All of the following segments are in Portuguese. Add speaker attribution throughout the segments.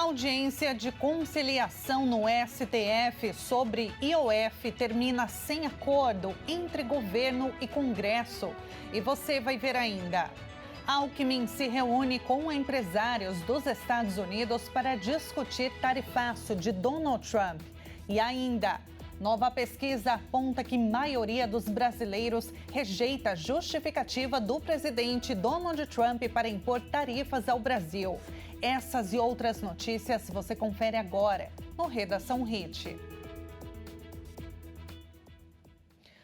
Speaker 1: Audiência de conciliação no STF sobre IOF termina sem acordo entre governo e Congresso. E você vai ver ainda. Alckmin se reúne com empresários dos Estados Unidos para discutir tarifaço de Donald Trump. E ainda, nova pesquisa aponta que a maioria dos brasileiros rejeita a justificativa do presidente Donald Trump para impor tarifas ao Brasil. Essas e outras notícias você confere agora no Redação Hit.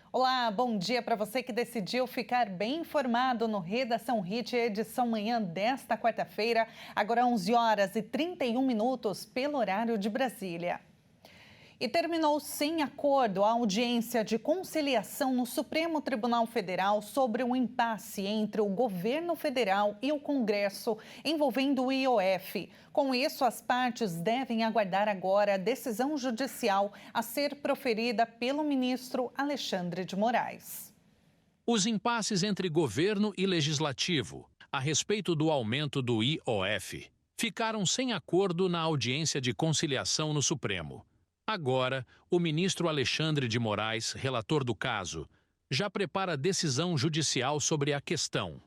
Speaker 1: Olá, bom dia para você que decidiu ficar bem informado no Redação Hit, edição manhã desta quarta-feira, agora 11 horas e 31 minutos pelo horário de Brasília. E terminou sem acordo a audiência de conciliação no Supremo Tribunal Federal sobre o impasse entre o governo federal e o Congresso envolvendo o IOF. Com isso, as partes devem aguardar agora a decisão judicial a ser proferida pelo ministro Alexandre de Moraes.
Speaker 2: Os impasses entre governo e legislativo a respeito do aumento do IOF ficaram sem acordo na audiência de conciliação no Supremo. Agora, o ministro Alexandre de Moraes, relator do caso, já prepara decisão judicial sobre a questão.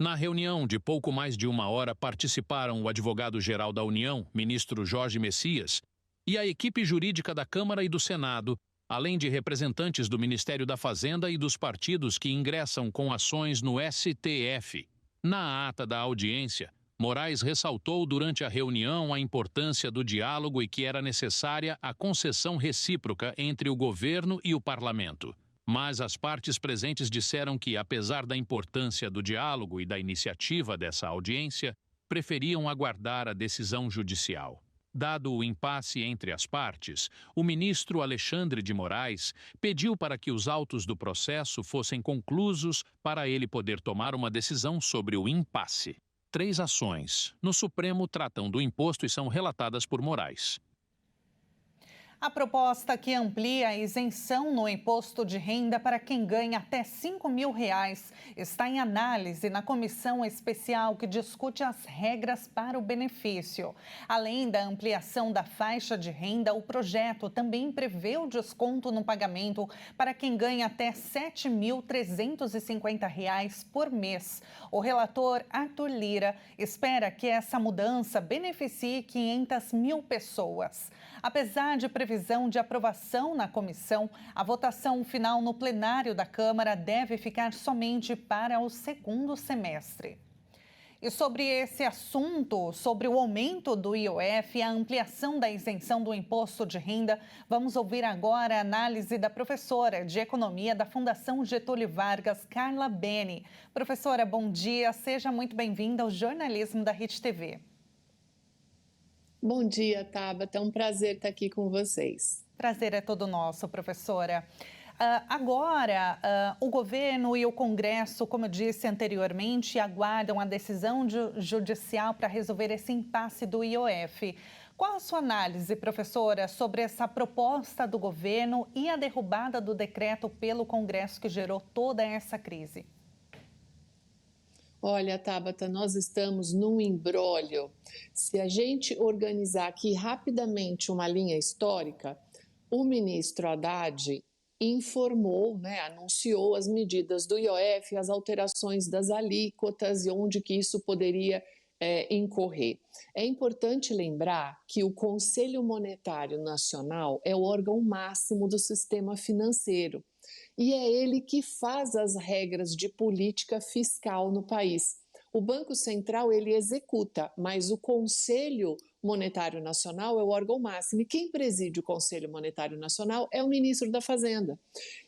Speaker 2: Na reunião de pouco mais de uma hora participaram o advogado-geral da União, ministro Jorge Messias, e a equipe jurídica da Câmara e do Senado, além de representantes do Ministério da Fazenda e dos partidos que ingressam com ações no STF. Na ata da audiência, Moraes ressaltou durante a reunião a importância do diálogo e que era necessária a concessão recíproca entre o governo e o parlamento. Mas as partes presentes disseram que, apesar da importância do diálogo e da iniciativa dessa audiência, preferiam aguardar a decisão judicial. Dado o impasse entre as partes, o ministro Alexandre de Moraes pediu para que os autos do processo fossem conclusos para ele poder tomar uma decisão sobre o impasse. 3 ações no Supremo tratam do imposto e são relatadas por Moraes.
Speaker 1: A proposta que amplia a isenção no imposto de renda para quem ganha até R$ 5.000 está em análise na comissão especial que discute as regras para o benefício. Além da ampliação da faixa de renda, o projeto também prevê o desconto no pagamento para quem ganha até R$ 7.350 por mês. O relator Arthur Lira espera que essa mudança beneficie 500 mil pessoas. Apesar de previsão de aprovação na comissão, a votação final no plenário da Câmara deve ficar somente para o segundo semestre. E sobre esse assunto, sobre o aumento do IOF e a ampliação da isenção do imposto de renda, vamos ouvir agora a análise da professora de Economia da Fundação Getúlio Vargas, Carla Beni. Professora, bom dia, seja muito bem-vinda ao jornalismo da Hit TV.
Speaker 3: Bom dia, Tabata. É um prazer estar aqui com vocês.
Speaker 1: Prazer é todo nosso, professora. Agora, o governo e o Congresso, como eu disse anteriormente, aguardam a decisão judicial para resolver esse impasse do IOF. Qual a sua análise, professora, sobre essa proposta do governo e a derrubada do decreto pelo Congresso que gerou toda essa crise?
Speaker 3: Olha, Tabata, nós estamos num imbróglio. Se a gente organizar aqui rapidamente uma linha histórica, o ministro Haddad informou, anunciou as medidas do IOF, as alterações das alíquotas e onde que isso poderia incorrer. É importante lembrar que o Conselho Monetário Nacional é o órgão máximo do sistema financeiro. E é ele que faz as regras de política fiscal no país. O Banco Central, ele executa, mas o Conselho Monetário Nacional é o órgão máximo. E quem preside o Conselho Monetário Nacional é o ministro da Fazenda.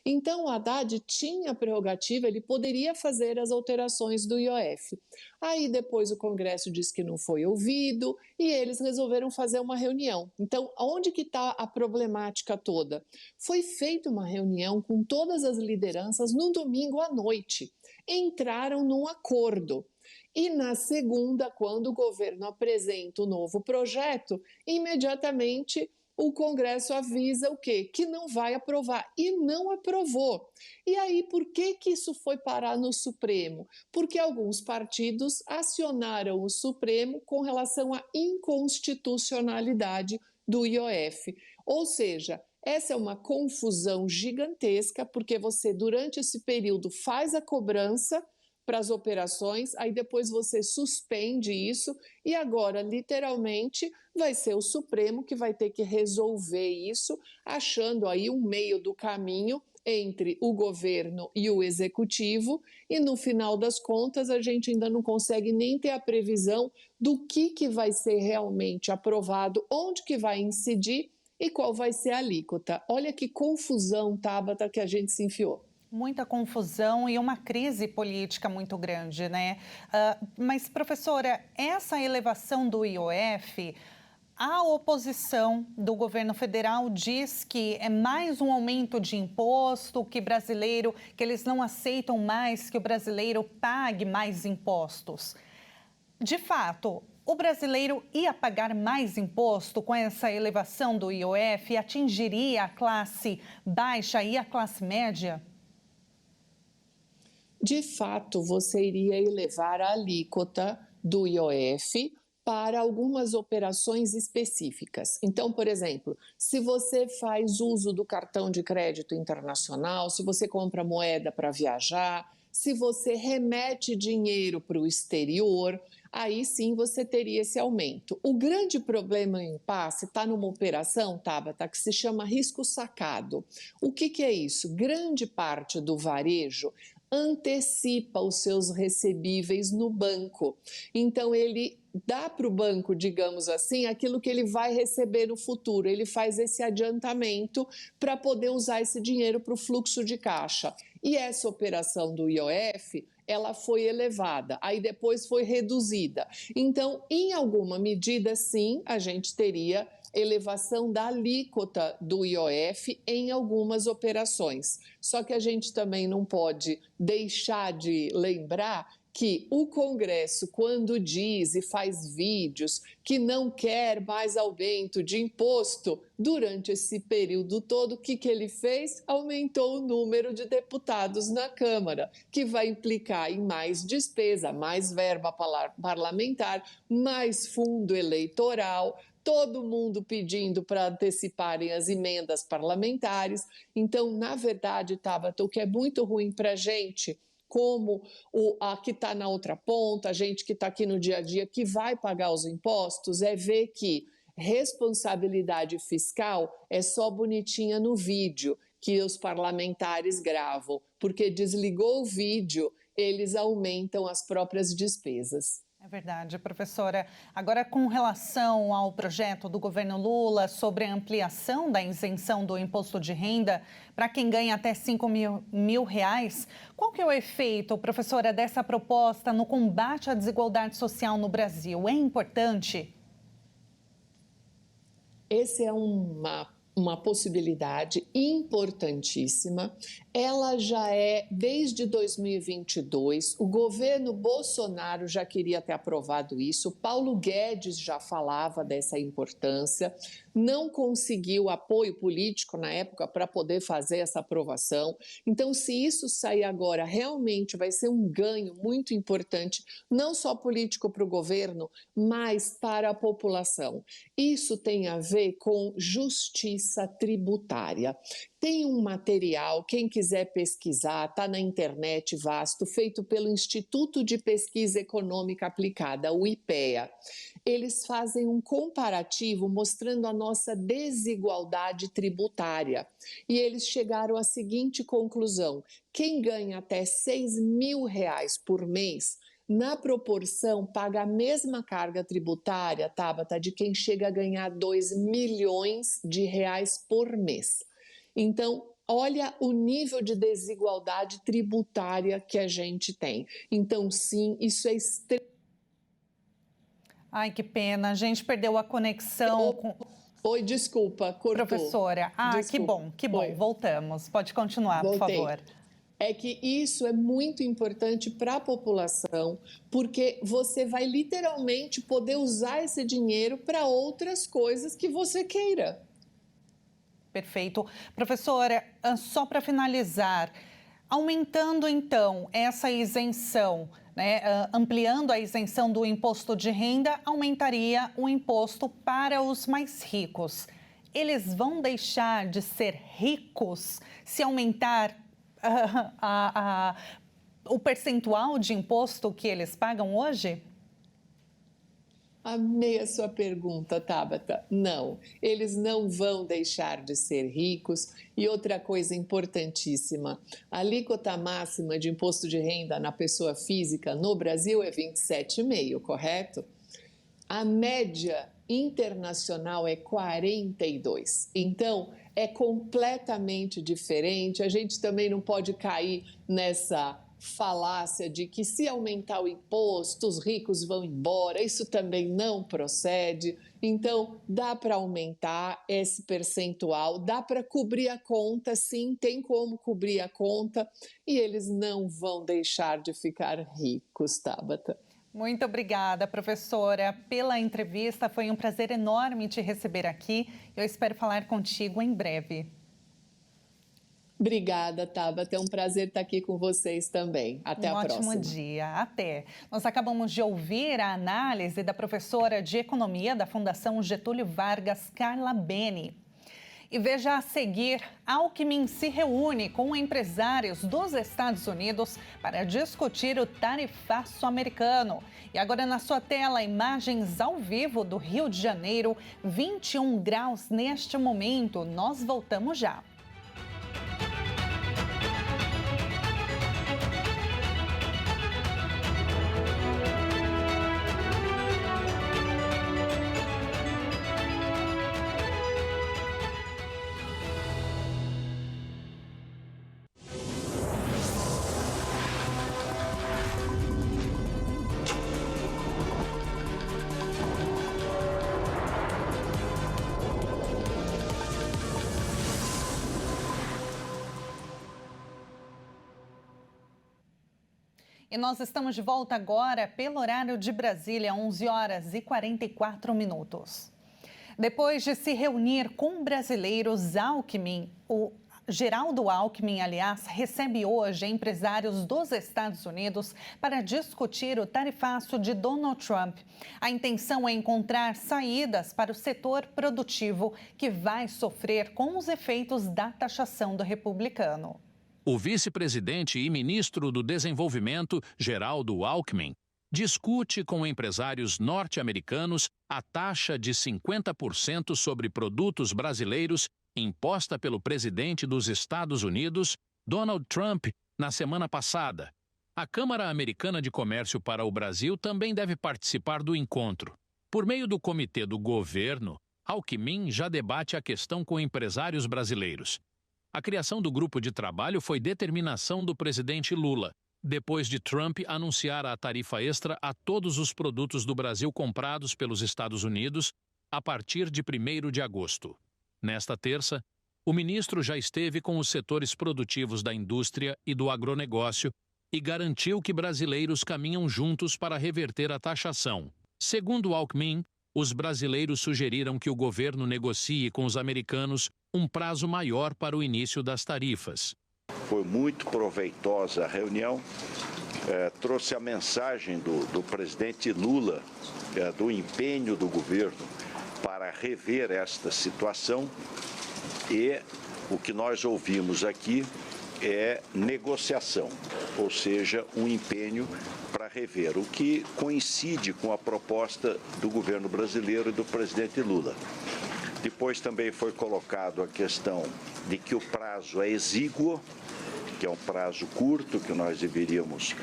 Speaker 3: Então, o Haddad tinha a prerrogativa, ele poderia fazer as alterações do IOF. Aí, depois, o Congresso disse que não foi ouvido e eles resolveram fazer uma reunião. Então, onde que está a problemática toda? Foi feita uma reunião com todas as lideranças no domingo à noite. Entraram num acordo. E na segunda, quando o governo apresenta o novo projeto, imediatamente o Congresso avisa o quê? Que não vai aprovar. E não aprovou. E aí, por que isso foi parar no Supremo? Porque alguns partidos acionaram o Supremo com relação à inconstitucionalidade do IOF. Ou seja, essa é uma confusão gigantesca, porque você, durante esse período, faz a cobrança para as operações, aí depois você suspende isso e agora, literalmente, vai ser o Supremo que vai ter que resolver isso, achando aí um meio do caminho entre o governo e o executivo, e no final das contas a gente ainda não consegue nem ter a previsão do que vai ser realmente aprovado, onde que vai incidir e qual vai ser a alíquota. Olha que confusão, Tabata, que a gente se enfiou.
Speaker 1: Muita confusão e uma crise política muito grande, né? Mas, professora, essa elevação do IOF, a oposição do governo federal diz que é mais um aumento de imposto, que eles não aceitam mais que o brasileiro pague mais impostos. De fato, o brasileiro ia pagar mais imposto com essa elevação do IOF e atingiria a classe baixa e a classe média?
Speaker 3: De fato, você iria elevar a alíquota do IOF para algumas operações específicas. Então, por exemplo, se você faz uso do cartão de crédito internacional, se você compra moeda para viajar, se você remete dinheiro para o exterior, aí sim você teria esse aumento. O grande problema em impasse está numa operação, Tabata, que se chama risco sacado. O que é isso? Grande parte do varejo antecipa os seus recebíveis no banco. Então, ele dá para o banco, digamos assim, aquilo que ele vai receber no futuro. Ele faz esse adiantamento para poder usar esse dinheiro para o fluxo de caixa. E essa operação do IOF, ela foi elevada, aí depois foi reduzida. Então, em alguma medida, sim, a gente teria elevação da alíquota do IOF em algumas operações. Só que a gente também não pode deixar de lembrar que o Congresso, quando diz e faz vídeos que não quer mais aumento de imposto, durante esse período todo, o que ele fez? Aumentou o número de deputados na Câmara, que vai implicar em mais despesa, mais verba parlamentar, mais fundo eleitoral, todo mundo pedindo para anteciparem as emendas parlamentares. Então, na verdade, Tabata, o que é muito ruim para a gente, como a que está na outra ponta, a gente que está aqui no dia a dia, que vai pagar os impostos, é ver que responsabilidade fiscal é só bonitinha no vídeo que os parlamentares gravam, porque desligou o vídeo, eles aumentam as próprias despesas.
Speaker 1: É verdade, professora. Agora, com relação ao projeto do governo Lula sobre a ampliação da isenção do imposto de renda para quem ganha até 5 mil reais, qual que é o efeito, professora, dessa proposta no combate à desigualdade social no Brasil? É importante?
Speaker 3: Essa é uma possibilidade importantíssima. Ela já é, desde 2022, o governo Bolsonaro já queria ter aprovado isso, Paulo Guedes já falava dessa importância, não conseguiu apoio político na época para poder fazer essa aprovação. Então, se isso sair agora, realmente vai ser um ganho muito importante, não só político para o governo, mas para a população. Isso tem a ver com justiça tributária. Tem um material, quem quiser pesquisar, está na internet vasto, feito pelo Instituto de Pesquisa Econômica Aplicada, o IPEA. Eles fazem um comparativo mostrando a nossa desigualdade tributária. E eles chegaram à seguinte conclusão: quem ganha até 6 mil reais por mês, na proporção, paga a mesma carga tributária, Tabata, de quem chega a ganhar 2 milhões de reais por mês. Então, olha o nível de desigualdade tributária que a gente tem. Então, sim, isso é extremamente...
Speaker 1: Ai, que pena, a gente perdeu a conexão com...
Speaker 3: Oi, desculpa, cortou.
Speaker 1: Professora,
Speaker 3: Desculpa.
Speaker 1: que bom,
Speaker 3: Oi.
Speaker 1: Voltamos. Pode continuar, por favor.
Speaker 3: É que isso é muito importante para a população, porque você vai literalmente poder usar esse dinheiro para outras coisas que você queira.
Speaker 1: Perfeito. Professora, só para finalizar, aumentando então essa isenção, né, ampliando a isenção do imposto de renda, aumentaria o imposto para os mais ricos. Eles vão deixar de ser ricos se aumentar o percentual de imposto que eles pagam hoje?
Speaker 3: Amei a sua pergunta, Tabata. Não, eles não vão deixar de ser ricos. E outra coisa importantíssima, a alíquota máxima de imposto de renda na pessoa física no Brasil é 27,5%, correto? A média internacional é 42%. Então, é completamente diferente. A gente também não pode cair nessa falácia de que se aumentar o imposto, os ricos vão embora. Isso também não procede. Então, dá para aumentar esse percentual, dá para cobrir a conta, sim, tem como cobrir a conta, e eles não vão deixar de ficar ricos, Tabata.
Speaker 1: Muito obrigada, professora, pela entrevista. Foi um prazer enorme te receber aqui. Eu espero falar contigo em breve.
Speaker 3: Obrigada, Tabata. É um prazer estar aqui com vocês também. Até a próxima.
Speaker 1: Um ótimo dia. Até. Nós acabamos de ouvir a análise da professora de Economia da Fundação Getúlio Vargas, Carla Beni. E veja a seguir, Alckmin se reúne com empresários dos Estados Unidos para discutir o tarifaço americano. E agora na sua tela, imagens ao vivo do Rio de Janeiro, 21 graus neste momento. Nós voltamos já. E nós estamos de volta agora pelo horário de Brasília, 11 horas e 44 minutos. Depois de se reunir com brasileiros, Geraldo Alckmin, aliás, recebe hoje empresários dos Estados Unidos para discutir o tarifaço de Donald Trump. A intenção é encontrar saídas para o setor produtivo que vai sofrer com os efeitos da taxação do republicano.
Speaker 2: O vice-presidente e ministro do Desenvolvimento, Geraldo Alckmin, discute com empresários norte-americanos a taxa de 50% sobre produtos brasileiros imposta pelo presidente dos Estados Unidos, Donald Trump, na semana passada. A Câmara Americana de Comércio para o Brasil também deve participar do encontro. Por meio do Comitê do Governo, Alckmin já debate a questão com empresários brasileiros. A criação do grupo de trabalho foi determinação do presidente Lula, depois de Trump anunciar a tarifa extra a todos os produtos do Brasil comprados pelos Estados Unidos a partir de 1º de agosto. Nesta terça, o ministro já esteve com os setores produtivos da indústria e do agronegócio e garantiu que brasileiros caminham juntos para reverter a taxação. Segundo Alckmin, os brasileiros sugeriram que o governo negocie com os americanos um prazo maior para o início das tarifas.
Speaker 4: Foi muito proveitosa a reunião, trouxe a mensagem do presidente Lula, do empenho do governo para rever esta situação, e o que nós ouvimos aqui é negociação, ou seja, um empenho para rever, o que coincide com a proposta do governo brasileiro e do presidente Lula. Depois também foi colocado a questão de que o prazo é exíguo, que é um prazo curto, que nós deveríamos,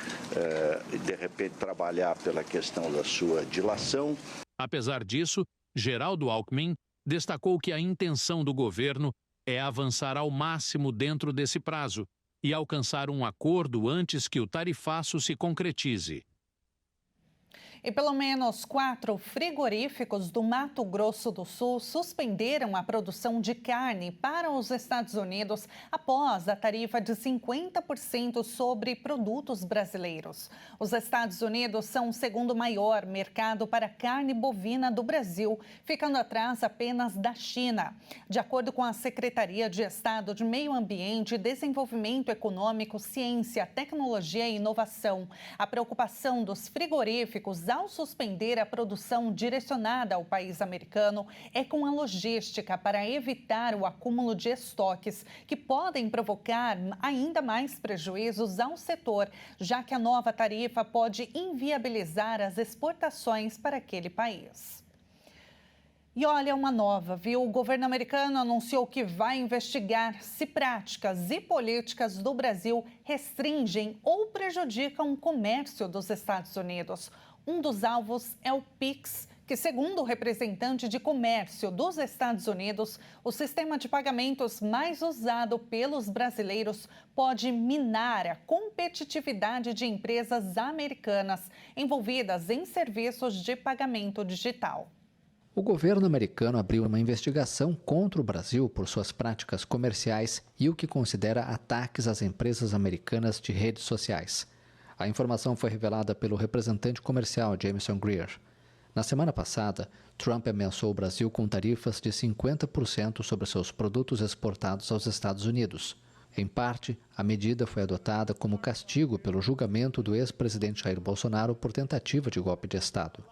Speaker 4: de repente, trabalhar pela questão da sua dilação.
Speaker 2: Apesar disso, Geraldo Alckmin destacou que a intenção do governo é avançar ao máximo dentro desse prazo e alcançar um acordo antes que o tarifaço se concretize.
Speaker 1: E pelo menos 4 frigoríficos do Mato Grosso do Sul suspenderam a produção de carne para os Estados Unidos após a tarifa de 50% sobre produtos brasileiros. Os Estados Unidos são o segundo maior mercado para carne bovina do Brasil, ficando atrás apenas da China. De acordo com a Secretaria de Estado de Meio Ambiente, Desenvolvimento Econômico, Ciência, Tecnologia e Inovação, a preocupação dos frigoríficos ao suspender a produção direcionada ao país americano é com a logística para evitar o acúmulo de estoques que podem provocar ainda mais prejuízos ao setor, já que a nova tarifa pode inviabilizar as exportações para aquele país. E olha, uma nova, viu? O governo americano anunciou que vai investigar se práticas e políticas do Brasil restringem ou prejudicam o comércio dos Estados Unidos. Um dos alvos é o PIX, que, segundo o representante de comércio dos Estados Unidos, o sistema de pagamentos mais usado pelos brasileiros pode minar a competitividade de empresas americanas envolvidas em serviços de pagamento digital.
Speaker 5: O governo americano abriu uma investigação contra o Brasil por suas práticas comerciais e o que considera ataques às empresas americanas de redes sociais. A informação foi revelada pelo representante comercial Jamieson Greer. Na semana passada, Trump ameaçou o Brasil com tarifas de 50% sobre seus produtos exportados aos Estados Unidos. Em parte, a medida foi adotada como castigo pelo julgamento do ex-presidente Jair Bolsonaro por tentativa de golpe de Estado.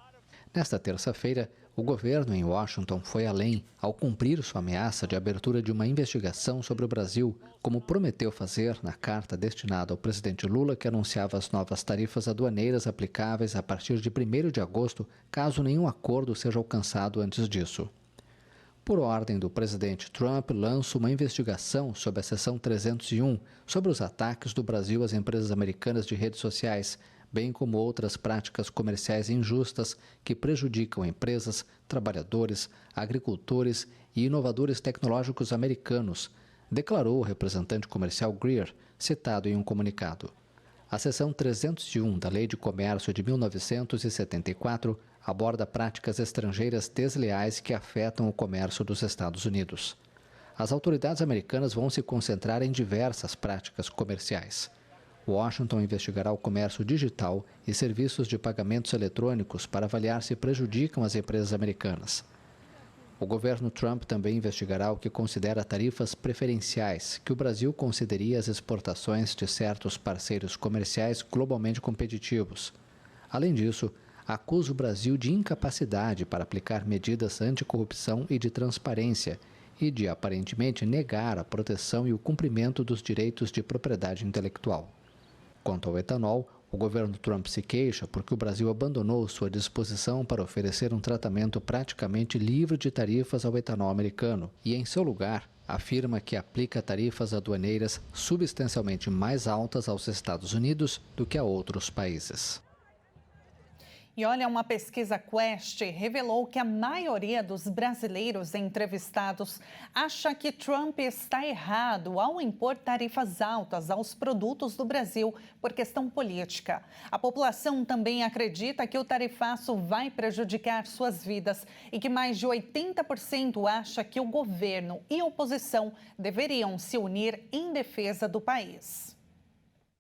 Speaker 5: Nesta terça-feira, o governo em Washington foi além ao cumprir sua ameaça de abertura de uma investigação sobre o Brasil, como prometeu fazer na carta destinada ao presidente Lula, que anunciava as novas tarifas aduaneiras aplicáveis a partir de 1º de agosto, caso nenhum acordo seja alcançado antes disso. Por ordem do presidente Trump, lança uma investigação sob a seção 301 sobre os ataques do Brasil às empresas americanas de redes sociais, bem como outras práticas comerciais injustas que prejudicam empresas, trabalhadores, agricultores e inovadores tecnológicos americanos, declarou o representante comercial Greer, citado em um comunicado. A seção 301 da Lei de Comércio de 1974 aborda práticas estrangeiras desleais que afetam o comércio dos Estados Unidos. As autoridades americanas vão se concentrar em diversas práticas comerciais. Washington investigará o comércio digital e serviços de pagamentos eletrônicos para avaliar se prejudicam as empresas americanas. O governo Trump também investigará o que considera tarifas preferenciais que o Brasil concederia às exportações de certos parceiros comerciais globalmente competitivos. Além disso, acusa o Brasil de incapacidade para aplicar medidas anticorrupção e de transparência e de, aparentemente, negar a proteção e o cumprimento dos direitos de propriedade intelectual. Quanto ao etanol, o governo Trump se queixa porque o Brasil abandonou sua disposição para oferecer um tratamento praticamente livre de tarifas ao etanol americano e, em seu lugar, afirma que aplica tarifas aduaneiras substancialmente mais altas aos Estados Unidos do que a outros países.
Speaker 1: E olha, uma pesquisa Quest revelou que a maioria dos brasileiros entrevistados acha que Trump está errado ao impor tarifas altas aos produtos do Brasil por questão política. A população também acredita que o tarifaço vai prejudicar suas vidas e que mais de 80% acha que o governo e a oposição deveriam se unir em defesa do país.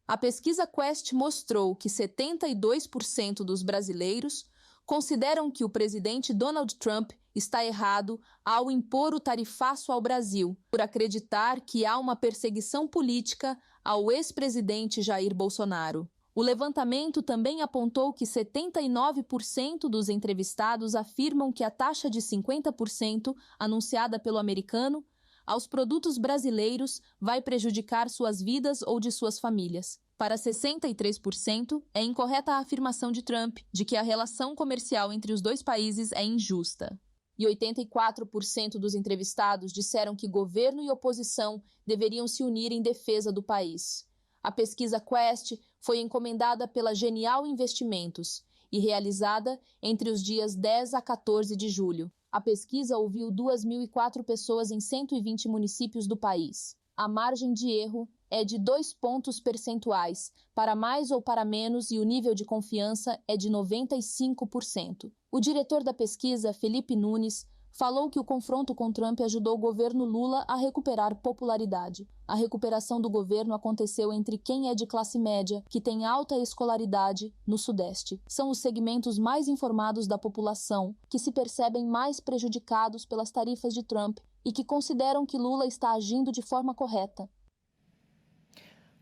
Speaker 6: A pesquisa Quest mostrou que 72% dos brasileiros consideram que o presidente Donald Trump está errado ao impor o tarifaço ao Brasil, por acreditar que há uma perseguição política ao ex-presidente Jair Bolsonaro. O levantamento também apontou que 79% dos entrevistados afirmam que a taxa de 50% anunciada pelo americano aos produtos brasileiros vai prejudicar suas vidas ou de suas famílias. Para 63%, é incorreta a afirmação de Trump de que a relação comercial entre os dois países é injusta. E 84% dos entrevistados disseram que governo e oposição deveriam se unir em defesa do país. A pesquisa Quest foi encomendada pela Genial Investimentos e realizada entre os dias 10 a 14 de julho. A pesquisa ouviu 2.004 pessoas em 120 municípios do país. A margem de erro é de 2 pontos percentuais, para mais ou para menos, e o nível de confiança é de 95%. O diretor da pesquisa, Felipe Nunes, falou que o confronto com Trump ajudou o governo Lula a recuperar popularidade. A recuperação do governo aconteceu entre quem é de classe média, que tem alta escolaridade, no Sudeste. São os segmentos mais informados da população, que se percebem mais prejudicados pelas tarifas de Trump e que consideram que Lula está agindo de forma correta.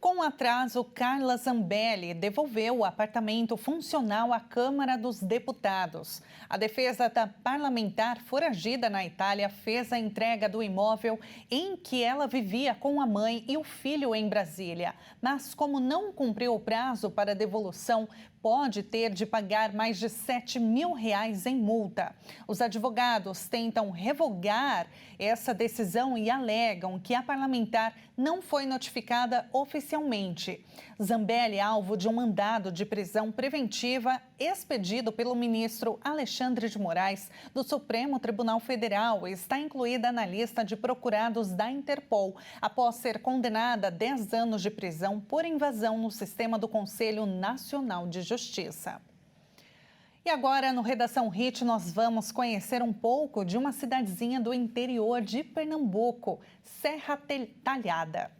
Speaker 1: Com atraso, Carla Zambelli devolveu o apartamento funcional à Câmara dos Deputados. A defesa da parlamentar foragida na Itália fez a entrega do imóvel em que ela vivia com a mãe e o filho em Brasília. Mas, como não cumpriu o prazo para devolução, pode ter de pagar mais de R$7 mil em multa. Os advogados tentam revogar essa decisão e alegam que a parlamentar não foi notificada oficialmente. Zambelli é alvo de um mandado de prisão preventiva expedido pelo ministro Alexandre de Moraes do Supremo Tribunal Federal e está incluída na lista de procurados da Interpol, após ser condenada a 10 anos de prisão por invasão no sistema do Conselho Nacional de Justiça. E agora, no Redação Hit, nós vamos conhecer um pouco de uma cidadezinha do interior de Pernambuco, Serra Talhada.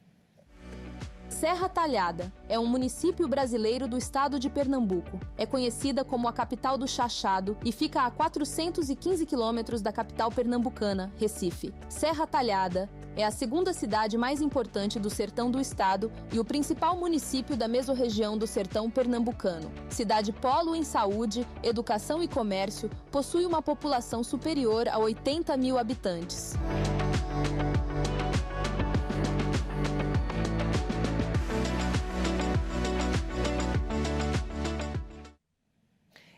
Speaker 6: Serra Talhada é um município brasileiro do estado de Pernambuco. É conhecida como a capital do chachado e fica a 415 quilômetros da capital pernambucana, Recife. Serra Talhada é a segunda cidade mais importante do sertão do estado e o principal município da mesorregião do sertão pernambucano. Cidade polo em saúde, educação e comércio, possui uma população superior a 80 mil habitantes.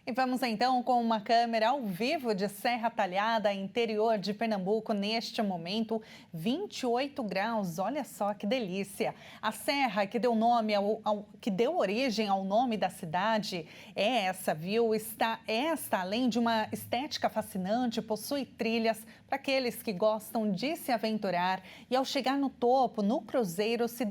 Speaker 1: E vamos então com uma câmera ao vivo de Serra Talhada, interior de Pernambuco, neste momento, 28 graus, olha só que delícia. A serra que deu origem ao nome da cidade é essa, viu? Além de uma estética fascinante, possui trilhas para aqueles que gostam de se aventurar e ao chegar no topo, no cruzeiro, se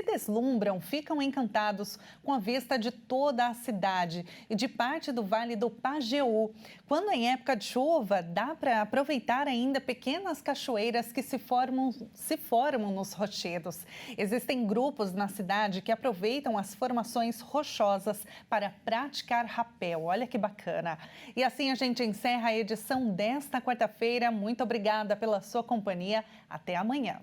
Speaker 1: deslumbram, ficam encantados com a vista de toda a cidade e de parte do Vale do Pajeú. Quando em época de chuva, dá para aproveitar ainda pequenas cachoeiras que se formam nos rochedos. Existem grupos na cidade que aproveitam as formações rochosas para praticar rapel. Olha que bacana! E assim a gente encerra a edição desta quarta-feira. Muito obrigada pela sua companhia. Até amanhã.